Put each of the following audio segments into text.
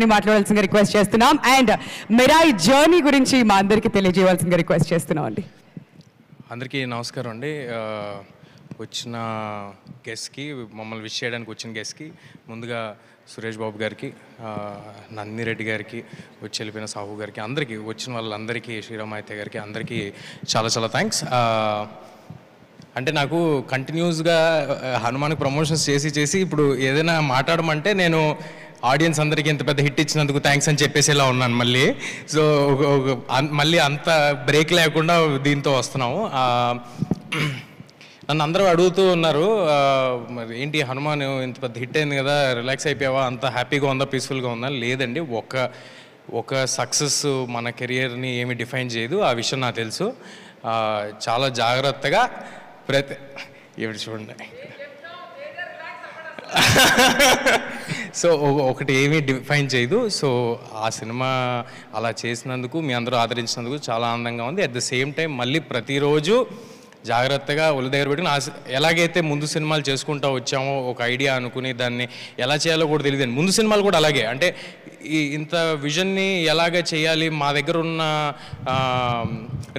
మాట్లాడాల్సిందిగా రిక్వెస్ట్ చేస్తున్నాం and Mirai journey గురించి మా అందరికీ తెలియజేయవలసిందిగా రిక్వెస్ట్ చేస్తున్నాం అండి. అందరికీ నమస్కారం అండి. వచ్చిన గెస్ట్కి, మమ్మల్ని విష్ చేయడానికి వచ్చిన గెస్ట్కి ముందుగా సురేష్ బాబు గారికి, నందిని రెడ్డి గారికి, వచ్చి వెళ్ళిపోయిన సాహు గారికి, అందరికీ వచ్చిన వాళ్ళందరికీ, శ్రీరామాయత్య గారికి అందరికీ చాలా చాలా థ్యాంక్స్. అంటే నాకు కంటిన్యూస్గా హనుమాన్కి ప్రమోషన్స్ చేసి ఇప్పుడు ఏదైనా మాట్లాడమంటే నేను ఆడియన్స్ అందరికీ ఇంత పెద్ద హిట్ ఇచ్చినందుకు థ్యాంక్స్ అని చెప్పేసేలా ఉన్నాను మళ్ళీ. సో మళ్ళీ అంత బ్రేక్ లేకుండా దీంతో వస్తున్నాము. నన్ను అందరూ అడుగుతూ ఉన్నారు, మరి ఏంటి హనుమాన్ ఇంత పెద్ద హిట్ అయింది కదా, రిలాక్స్ అయిపోయావా, అంత హ్యాపీగా ఉందా, పీస్ఫుల్గా ఉందా? లేదండి, ఒక సక్సెస్ మన కెరియర్ని ఏమి డిఫైన్ చేయదు, ఆ విషయం నాకు తెలుసు. చాలా జాగ్రత్తగా ఏమిటి చూడండి. సో ఒకటి ఏమీ డిఫైన్ చేయదు. సో ఆ సినిమా అలా చేసినందుకు, మీ అందరూ ఆదరించినందుకు చాలా ఆనందంగా ఉంది. అట్ ద సేమ్ టైం మళ్ళీ ప్రతిరోజు జాగ్రత్తగా ఒళ్ళు దగ్గర పెట్టుకుని ఎలాగైతే ముందు సినిమాలు చేసుకుంటూ వచ్చామో, ఒక ఐడియా అనుకుని దాన్ని ఎలా చేయాలో కూడా తెలియదండి. ముందు సినిమాలు కూడా అలాగే, అంటే ఇంత విజన్ని ఎలాగ చేయాలి, మా దగ్గర ఉన్న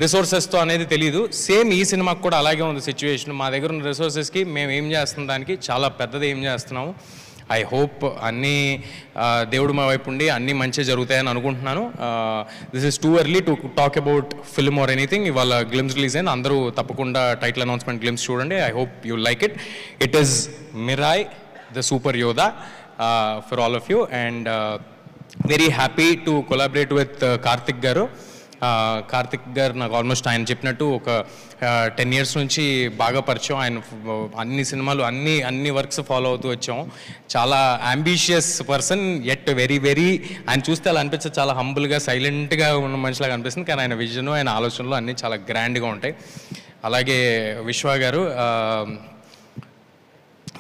రిసోర్సెస్తో అనేది తెలియదు. సేమ్ ఈ సినిమాకి కూడా అలాగే ఉంది సిచ్యువేషన్. మా దగ్గర ఉన్న రిసోర్సెస్కి మేము ఏం చేస్తున్న దానికి చాలా పెద్దది ఏం చేస్తున్నాము. ఐ హోప్ అన్నీ దేవుడు మా వైపు ఉండి అన్నీ మంచిగా జరుగుతాయని అనుకుంటున్నాను. This is too early to talk about film or anything. ఇవాళ గ్లిమ్స్ రిలీజ్ అయింది, అందరూ తప్పకుండా టైటిల్ అనౌన్స్మెంట్ గ్లిమ్స్ చూడండి. I hope you like it. It is Mirai the super Yodha for all of you and very happy to collaborate with Karthik గారు. కార్తిక్ గారు నాకు almost ఆయన చెప్పినట్టు ఒక 10 years నుంచి బాగా పరిచయం. ఆయన అన్ని సినిమాలు అన్ని వర్క్స్ ఫాలో అవుతూ వచ్చాము. చాలా అంబిషియస్ పర్సన్, ఎట్ వెరీ ఆయన చూస్తే అలా అనిపించదు, చాలా హంబుల్గా సైలెంట్గా ఉన్న మనిషిలాగా అనిపిస్తుంది. కానీ ఆయన విజన్, ఆయన ఆలోచనలు అన్నీ చాలా గ్రాండ్గా ఉంటాయి. అలాగే విశ్వ గారు,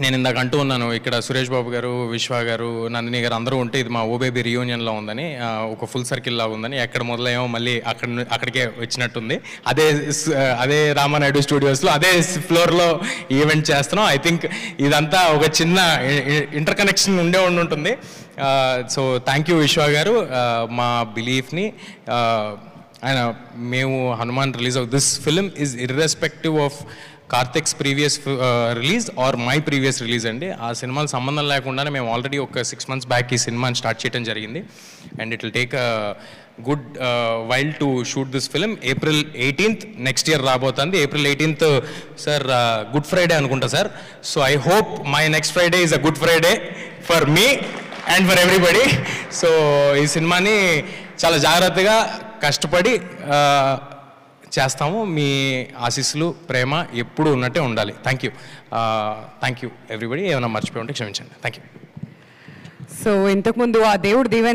నేను ఇందాక అంటూ ఉన్నాను, ఇక్కడ సురేష్ బాబు గారు, విశ్వ గారు, నందిని గారు అందరూ ఉంటే ఇది మా ఓబేబీ రియూనియన్లో ఉందని, ఒక ఫుల్ సర్కిల్ లాగా ఉందని. ఎక్కడ మొదలయ్యామో మళ్ళీ అక్కడికే వచ్చినట్టుంది. అదే రామానాయుడు స్టూడియోస్లో అదే ఫ్లోర్లో ఈవెంట్ చేస్తున్నాం. ఐ థింక్ ఇదంతా ఒక చిన్న ఇంటర్ కనెక్షన్ ఉంటుంది. సో థ్యాంక్ యూ విశ్వ గారు. మా బిలీఫ్ని మేము Hanuman release of this film is irrespective of Karthik's previous release are my previous release అండి. ఆ సినిమాలు సంబంధం లేకుండానే మేము ఆల్రెడీ ఒక 6 months బ్యాక్ ఈ సినిమాని స్టార్ట్ చేయడం జరిగింది. And it will take a good while to shoot this film. April 18th next year రాబోతుంది. April 18th sir good Friday అనుకుంటా sir. So I hope my next Friday is a good Friday for me and for everybody. So ఈ సినిమాని చాలా జాగ్రత్తగా కష్టపడి చేస్తాము. మీ ఆశీస్సులు, ప్రేమ ఎప్పుడు ఉన్నట్టే ఉండాలి. Thank you everybody. ఏమైనా మర్చిపోయి ఉంటే క్షమించండి. Thank you. సో ఇంతకుముందు ఆ దేవుడు దీవెన